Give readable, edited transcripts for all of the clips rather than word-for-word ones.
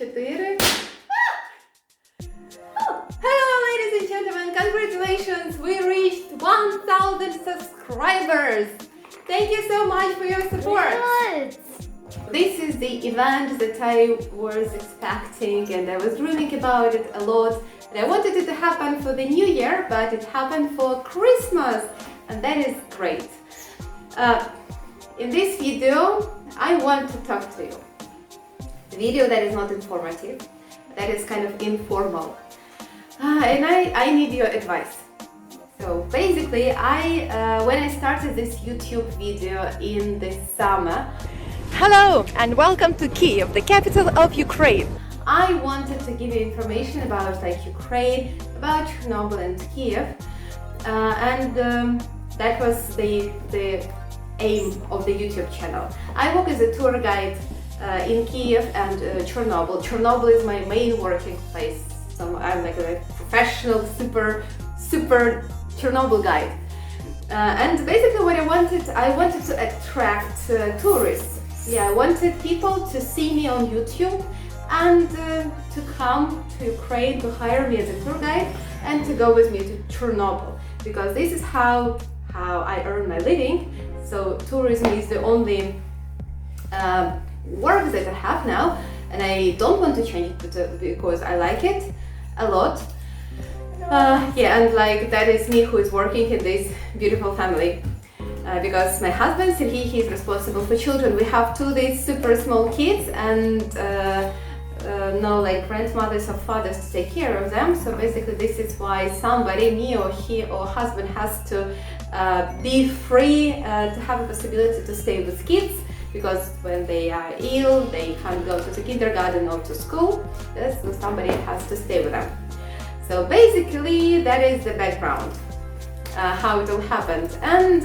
4. Hello, ladies and gentlemen, congratulations! We reached 1,000 subscribers! Thank you so much for your support! What? This is the event that I was expecting and I was dreaming about it a lot. And I wanted it to happen for the new year, but it happened for Christmas, and that is great. In this video, I want to talk to you. A video that is not informative, that is kind of informal. And I need your advice. So basically, when I started this YouTube video in the summer. Hello and welcome to Kyiv, the capital of Ukraine. I wanted to give you information about Ukraine, about Chornobyl and Kyiv, and that was the aim of the YouTube channel. I work as a tour guide in Kyiv and Chornobyl. Chornobyl is my main working place. So I'm like a professional, super Chornobyl guide. And basically what I wanted to attract tourists. Yeah, I wanted people to see me on YouTube and to come to Ukraine to hire me as a tour guide and to go with me to Chornobyl, because this is how I earn my living. So tourism is the only work that I have now, and I don't want to change it because I like it a lot. Yeah, and like that is me who is working in this beautiful family. Because my husband, he's responsible for children. We have these super small kids and no grandmothers or fathers to take care of them. So basically this is why somebody, me or he or husband, has to be free to have a possibility to stay with kids, because when they are ill, they can't go to the kindergarten or to school. So somebody has to stay with them. So basically that is the background. How it all happened, and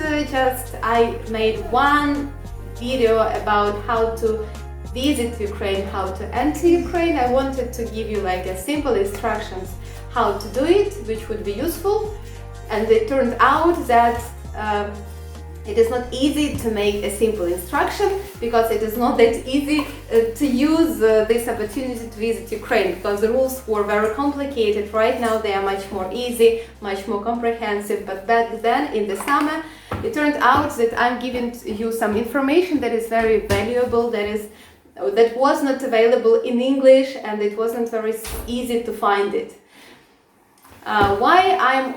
I made one video about how to visit Ukraine, how to enter Ukraine. I wanted to give you a simple instructions how to do it, which would be useful, and it turned out that it is not easy to make a simple instruction, because it is not that easy to use this opportunity to visit Ukraine, because the rules were very complicated. Right now they are much more easy, much more comprehensive, but back then in the summer it turned out that I'm giving you some information that is very valuable, that was not available in English, and it wasn't very easy to find it. Why I'm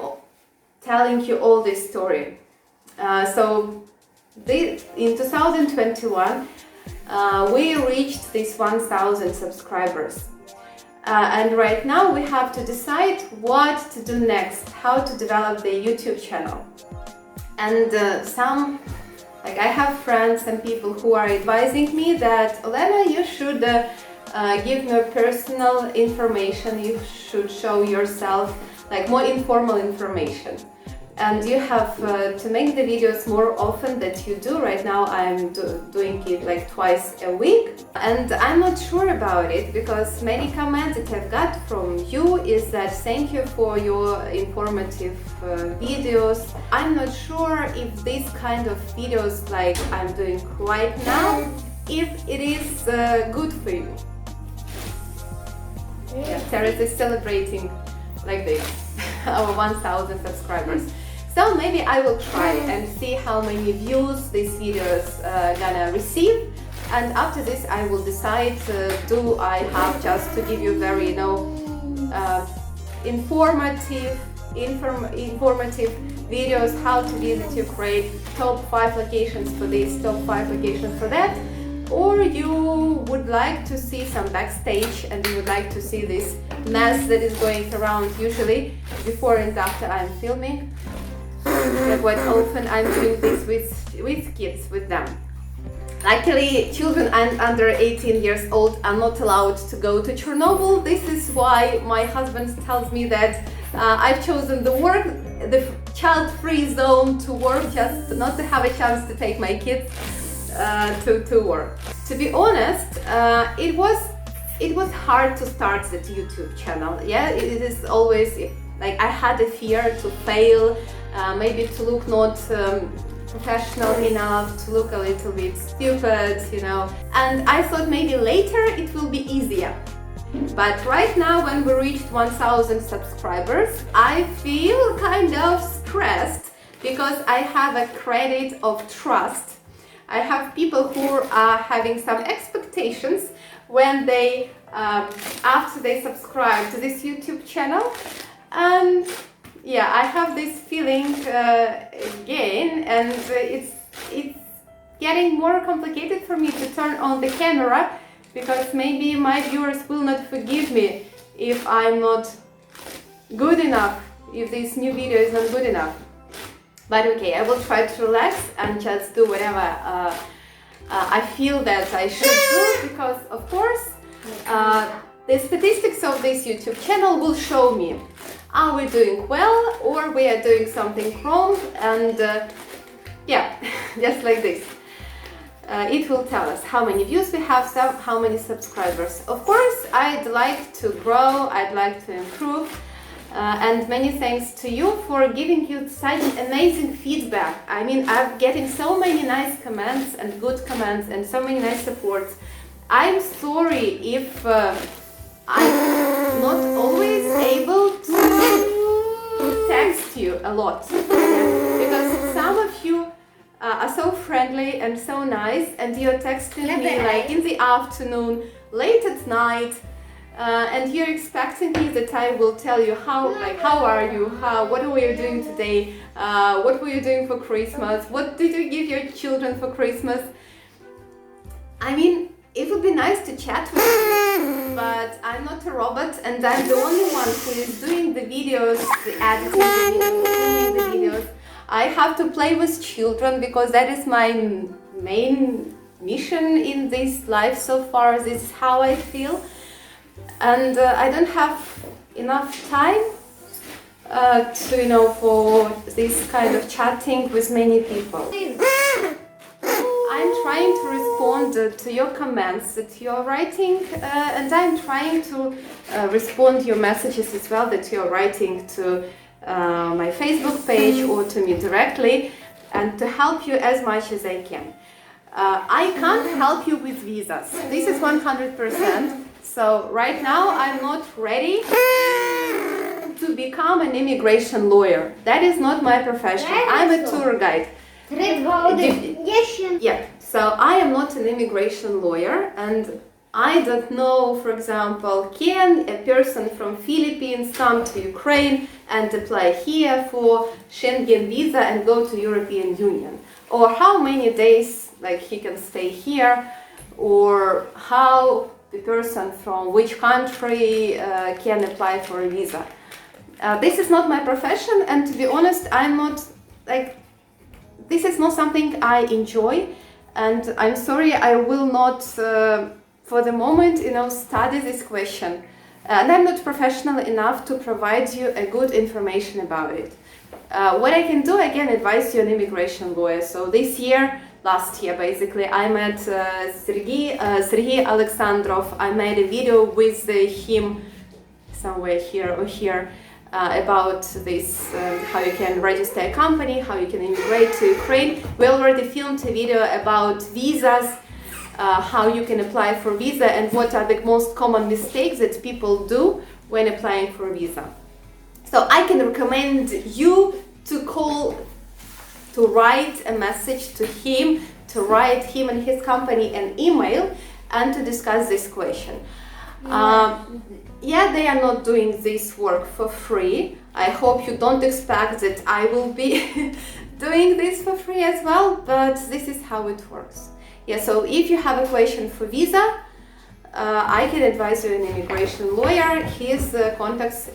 telling you all this story? In 2021, we reached these 1,000 subscribers. And right now we have to decide what to do next, how to develop the YouTube channel. And I have friends and people who are advising me that, Olena, you should give me personal information, you should show yourself, more informal information. And you have to make the videos more often than you do. Right now I'm doing it twice a week, and I'm not sure about it, because many comments that I've got from you is that thank you for your informative videos. I'm not sure if this kind of videos like I'm doing right now, if it is good for you. Yeah, Sarah is celebrating like this our 1,000 subscribers. So maybe I will try and see how many views these videos gonna receive, and after this I will decide, do I have just to give you very informative videos, how to visit Ukraine, top 5 locations for this, top 5 locations for that, or you would like to see some backstage and you would like to see this mess that is going around usually before and after I'm filming. Quite often I'm doing this with kids, with them. Luckily, children under 18 years old are not allowed to go to Chornobyl. This is why my husband tells me that I've chosen the child-free zone to work, just not to have a chance to take my kids to work. To be honest, it was hard to start that YouTube channel. Yeah, it is always I had a fear to fail, maybe to look not professional enough, to look a little bit stupid, And I thought maybe later it will be easier. But right now, when we reached 1,000 subscribers, I feel kind of stressed because I have a credit of trust. I have people who are having some expectations when they, after they subscribe to this YouTube channel. And yeah, I have this feeling again, and it's getting more complicated for me to turn on the camera, because maybe my viewers will not forgive me if I'm not good enough, if this new video is not good enough. But okay, I will try to relax and just do whatever I feel that I should do, because of course the statistics of this YouTube channel will show me, are we doing well or we are doing something wrong, and yeah, just like this. It will tell us how many views we have, how many subscribers. Of course, I'd like to grow, I'd like to improve, and many thanks to you for giving you such amazing feedback. I mean, I'm getting so many nice comments and good comments and so many nice supports. I'm sorry if I'm not always able to text you a lot, because some of you are so friendly and so nice, and you're texting me like in the afternoon, late at night, and you're expecting me that I will tell you how are you, what were you doing today, what were you doing for Christmas, what did you give your children for Christmas. I mean, it would be nice to chat with you, but I'm not a robot, and I'm the only one who is doing the videos, the editing the videos, filming the videos. I have to play with children because that is my main mission in this life so far. This is how I feel, and I don't have enough time to, for this kind of chatting with many people. I'm trying to respond to your comments that you're writing, and I'm trying to respond to your messages as well that you're writing to my Facebook page or to me directly, and to help you as much as I can. I can't help you with visas. This is 100%. So right now I'm not ready to become an immigration lawyer. That is not my profession. I'm a tour guide. Yeah, so I am not an immigration lawyer, and I don't know, for example, can a person from Philippines come to Ukraine and apply here for Schengen visa and go to European Union? Or how many days he can stay here? Or how the person from which country can apply for a visa? This is not my profession, and to be honest, I'm not this is not something I enjoy, and I'm sorry, I will not for the moment, study this question, and I'm not professional enough to provide you a good information about it. What I can do, I can advise you an immigration lawyer. So last year basically, I met Sergey Alexandrov. I made a video with him somewhere here or here about this, how you can register a company, how you can immigrate to Ukraine. We already filmed a video about visas, how you can apply for visa, and what are the most common mistakes that people do when applying for a visa. So I can recommend you to write a message to him, to write him and his company an email, and to discuss this question. Yeah, they are not doing this work for free. I hope you don't expect that I will be doing this for free as well, but this is how it works. Yeah, so if you have a question for visa, I can advise you an immigration lawyer. His contacts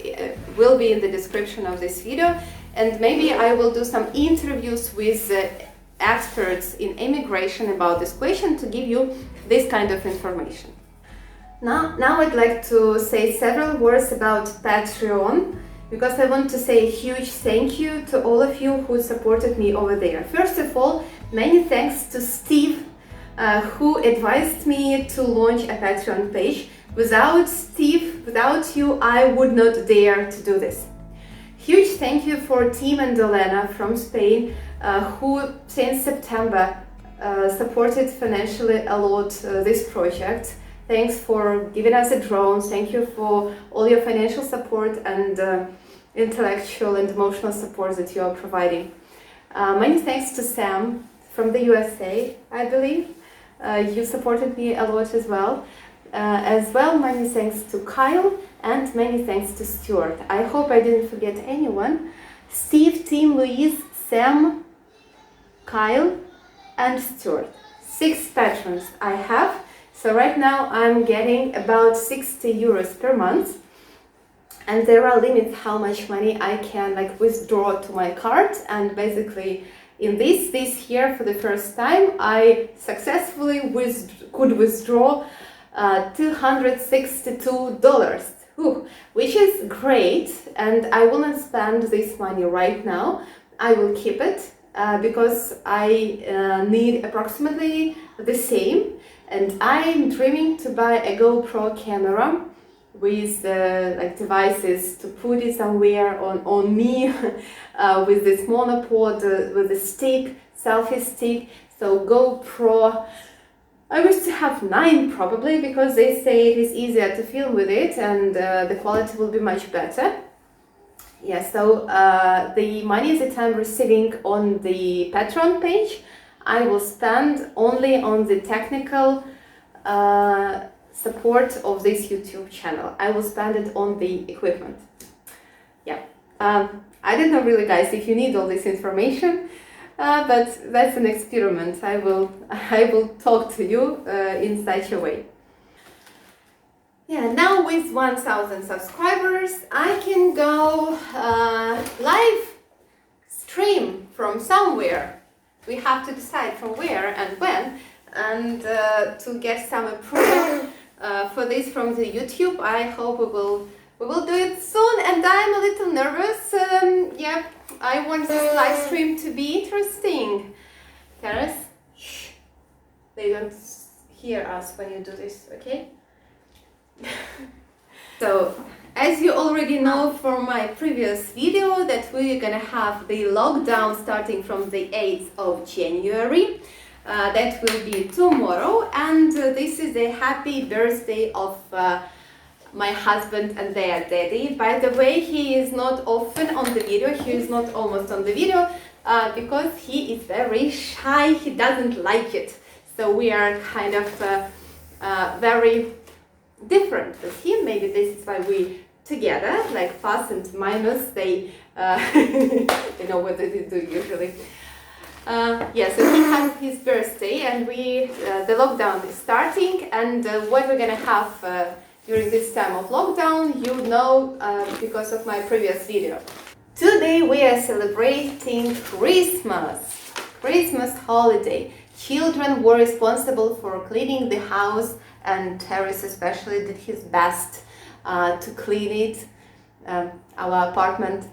will be in the description of this video, and maybe I will do some interviews with experts in immigration about this question to give you this kind of information. Now I'd like to say several words about Patreon, because I want to say a huge thank you to all of you who supported me over there. First of all, many thanks to Steve, who advised me to launch a Patreon page. Without Steve, without you, I would not dare to do this. Huge thank you for Tim and Olena from Spain, who since September supported financially a lot this project. Thanks for giving us a drone. Thank you for all your financial support and intellectual and emotional support that you are providing. Many thanks to Sam from the USA, I believe. You supported me a lot as well. Many thanks to Kyle and many thanks to Stuart. I hope I didn't forget anyone. Steve, Tim, Louise, Sam, Kyle and Stuart. 6 patrons I have. So right now I'm getting about 60 euros per month. And there are limits how much money I can withdraw to my card. And basically in this year for the first time I successfully could withdraw $262, which is great, and I will not spend this money right now. I will keep it because I need approximately the same, and I'm dreaming to buy a GoPro camera with devices to put it somewhere on me with this monopod, with the stick, selfie stick. So GoPro, I wish to have 9 probably, because they say it is easier to film with it and the quality will be much better. Yeah, so the money that I'm receiving on the Patreon page, I will spend only on the technical support of this YouTube channel. I will spend it on the equipment. Yeah, I don't know really, guys, if you need all this information. But that's an experiment. I will talk to you in such a way. Yeah, now with 1,000 subscribers, I can go live stream from somewhere. We have to decide from where and when, and to get some approval for this from the YouTube. I hope we will do it soon, and I'm a little nervous. Yeah. I want this live stream to be interesting. Taras, shh. They don't hear us when you do this, okay? So, as you already know from my previous video, that we're gonna have the lockdown starting from the 8th of January. That will be tomorrow, and this is a happy birthday of my husband and their daddy. By the way, he is not often on the video, he is not almost on the video because he is very shy, he doesn't like it. So we are kind of very different with him. Maybe this is why we together, like plus and minus, they they know what they do usually. Yeah, so he has his birthday and the lockdown is starting, and what we're gonna have during this time of lockdown, you know, because of my previous video. Today we are celebrating Christmas holiday. Children were responsible for cleaning the house, and Terrace especially did his best to clean it, our apartment.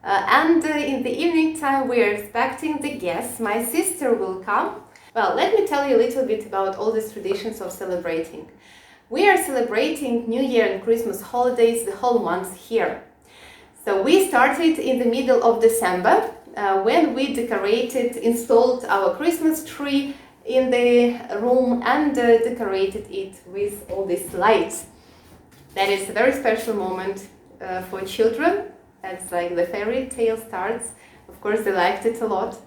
And in the evening time we are expecting the guests. My sister will come. Well, let me tell you a little bit about all these traditions of celebrating. We are celebrating New Year and Christmas holidays the whole month here. So we started in the middle of December when we installed our Christmas tree in the room and decorated it with all these lights. That is a very special moment for children. That's like the fairy tale starts. Of course, they liked it a lot.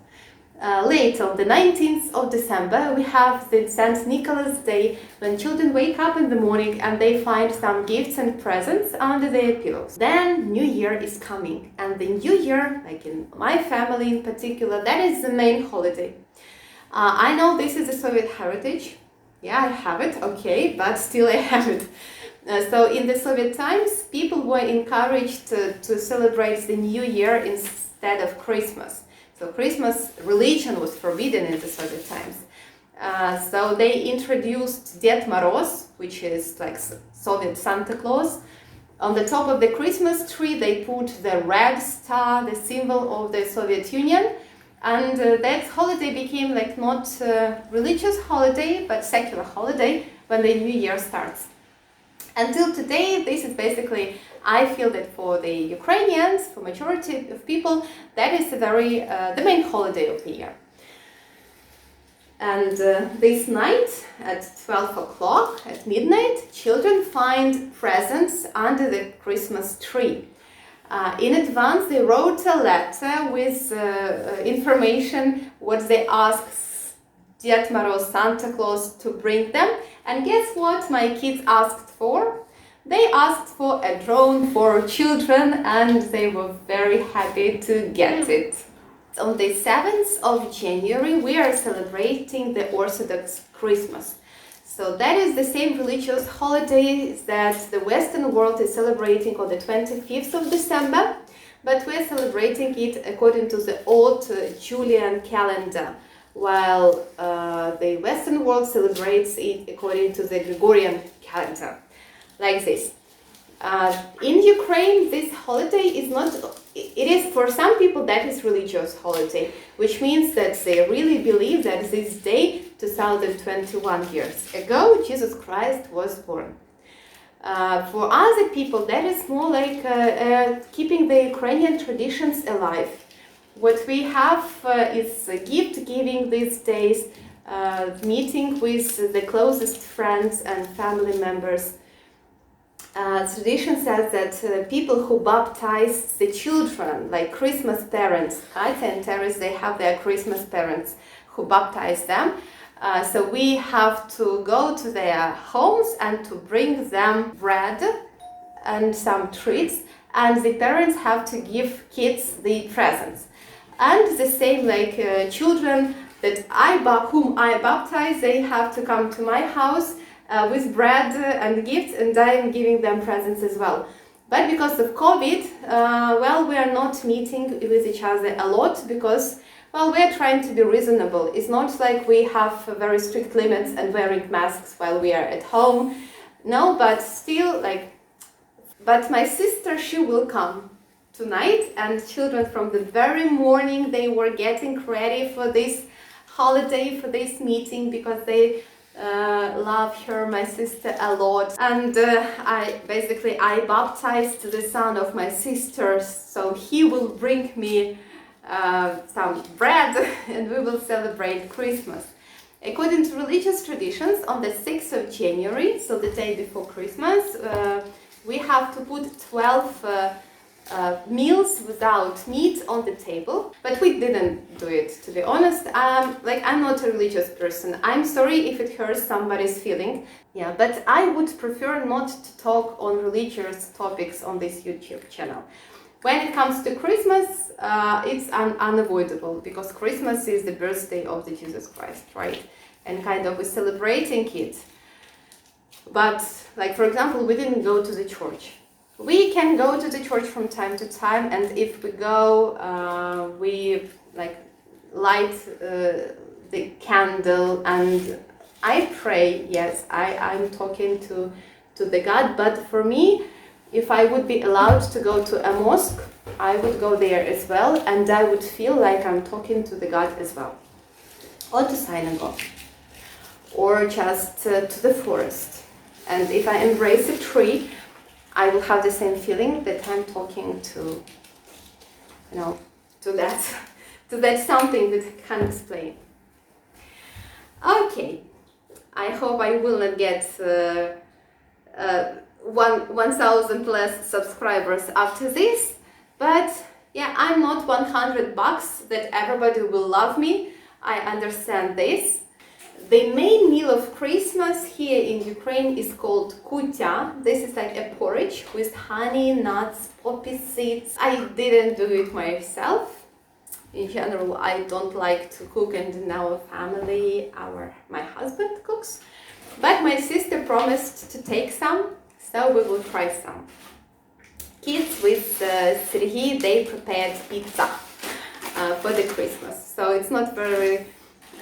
Later, on the 19th of December, we have the St. Nicholas Day, when children wake up in the morning and they find some gifts and presents under their pillows. Then New Year is coming, and the New Year, like in my family in particular, that is the main holiday. I know this is a Soviet heritage. Yeah, I have it, okay, but still I have it. So in the Soviet times, people were encouraged to celebrate the New Year instead of Christmas. So Christmas religion was forbidden in the Soviet times. So they introduced Ded Moroz, which is like Soviet Santa Claus. On the top of the Christmas tree they put the red star, the symbol of the Soviet Union. And that holiday became like not a religious holiday, but secular holiday when the New Year starts. Until today, this is basically, I feel that for the Ukrainians, for majority of people, that is the main holiday of the year. And this night at 12 o'clock at midnight, children find presents under the Christmas tree. In advance, they wrote a letter with information what they asked Ded Moroz, Santa Claus, to bring them. And guess what my kids asked for? They asked for a drone for children, and they were very happy to get it. On the 7th of January, we are celebrating the Orthodox Christmas. So that is the same religious holiday that the Western world is celebrating on the 25th of December, but we're celebrating it according to the old Julian calendar, while the Western world celebrates it according to the Gregorian calendar, like this. In Ukraine, this holiday is not, it is for some people that is religious holiday, which means that they really believe that this day, 2021 years ago, Jesus Christ was born. For other people, that is more like keeping the Ukrainian traditions alive. What we have is gift giving these days, meeting with the closest friends and family members. Tradition says that people who baptize the children, like Christmas parents, Katya and Teres, they have their Christmas parents who baptize them. So we have to go to their homes and to bring them bread and some treats, and the parents have to give kids the presents. And the same like children that whom I baptize, they have to come to my house with bread and gifts, and I am giving them presents as well. But because of COVID, well, we are not meeting with each other a lot because, well, we are trying to be reasonable. It's not like we have very strict limits and wearing masks while we are at home. No, but still, like, but my sister, she will come tonight, and children from the very morning, they were getting ready for this holiday, for this meeting, because they love her, my sister, a lot. And I baptized the son of my sister, so he will bring me some bread and we will celebrate Christmas. According to religious traditions, on the 6th of January, so the day before Christmas, we have to put 12 meals without meat on the table, but we didn't do it, to be honest. I'm not a religious person. I'm sorry if it hurts somebody's feeling. Yeah, but I would prefer not to talk on religious topics on this YouTube channel. When it comes to Christmas, it's unavoidable, because Christmas is the birthday of the Jesus Christ, right? And kind of we're celebrating it. But, like, for example, we didn't go to the church. We can go to the church from time to time, and if we go, we light the candle, and I pray. Yes, I'm talking to the God. But for me, if I would be allowed to go to a mosque, I would go there as well, and I would feel like I'm talking to the God as well, or to synagogue, or just to the forest. And if I embrace a tree, I will have the same feeling that I'm talking to that something that I can't explain. Okay, I hope I will not get 1,000 plus subscribers after this, but yeah, I'm not $100 that everybody will love me. I understand this. The main meal of Christmas here in Ukraine is called kutya. This is like a porridge with honey, nuts, poppy seeds. I didn't do it myself. In general, I don't like to cook, and in our family, my husband cooks. But my sister promised to take some, so we will try some. Kids with Sergei, they prepared pizza for the Christmas. So it's not very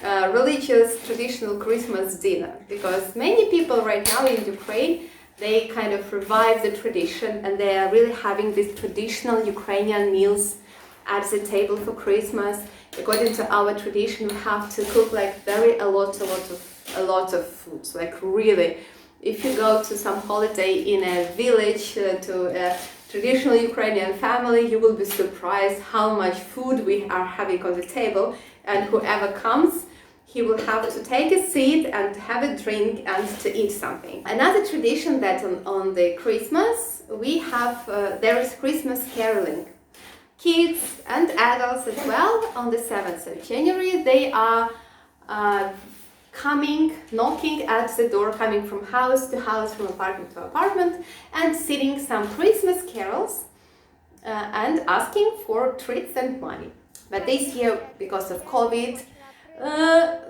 religious, traditional Christmas dinner, because many people right now in Ukraine, they kind of revive the tradition, and they are really having these traditional Ukrainian meals at the table for Christmas. According to our tradition, we have to cook like a lot of foods, like really. If you go to some holiday in a village to a traditional Ukrainian family, you will be surprised how much food we are having on the table, and whoever comes, he will have to take a seat and have a drink and to eat something. Another tradition that on the Christmas we have, there is Christmas caroling. Kids and adults as well, on the 7th of January, they are knocking at the door, coming from house to house, from apartment to apartment, and singing some Christmas carols and asking for treats and money. But this year, because of COVID,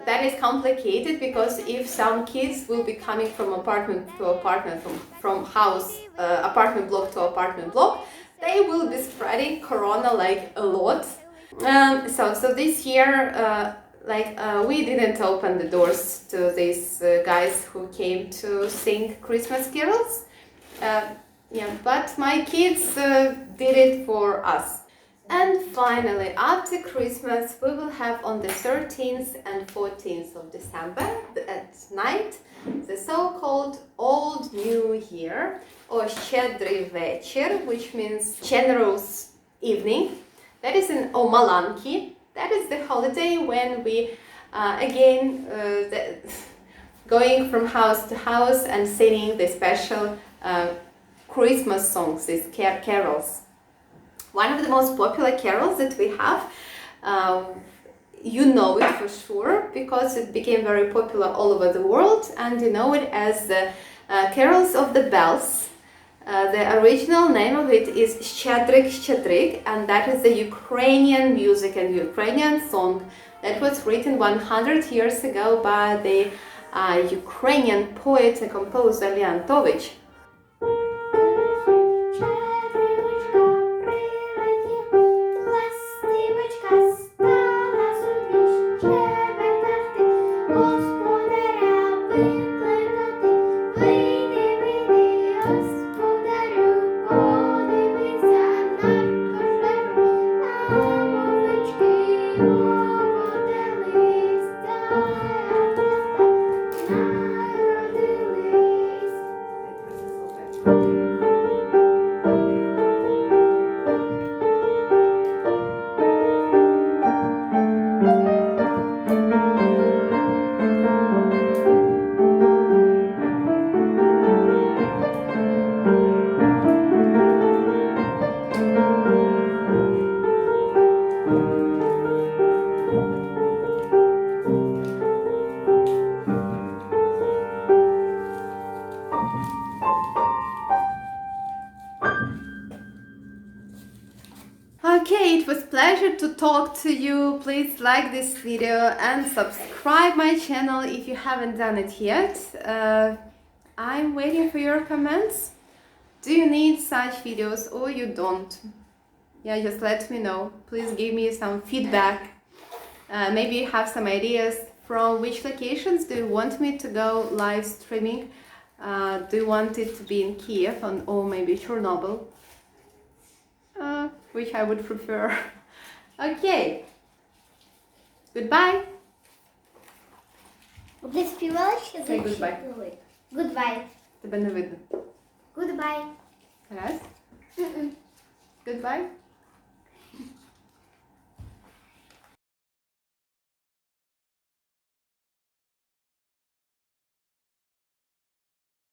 that is complicated, because if some kids will be coming from apartment to apartment, from house, apartment block to apartment block, they will be spreading corona like a lot. So this year, we didn't open the doors to these guys who came to sing Christmas carols. But my kids did it for us. And finally, after Christmas, we will have on the 13th and 14th of December at night the so-called Old New Year, or Щедрий вечір, which means generous evening. That is in Omalanki. That is the holiday when we going from house to house and singing the special Christmas songs, these carols. One of the most popular carols that we have, you know it for sure, because it became very popular all over the world, and you know it as the Carols of the Bells. The original name of it is Щедрик Щедрик, and that is the Ukrainian music and Ukrainian song that was written 100 years ago by the Ukrainian poet and composer Leontovich. Okay, it was a pleasure to talk to you. Please like this video and subscribe my channel if you haven't done it yet. I'm waiting for your comments. Do you need such videos or you don't? Yeah, just let me know. Please give me some feedback. Maybe you have some ideas from which locations do you want me to go live streaming. Do you want it to be in Kyiv or maybe Chornobyl? Which I would prefer. Okay. Goodbye. Ти співала ще Say goodbye. Goodbye. Тебе не видно. Goodbye. Раз. Goodbye.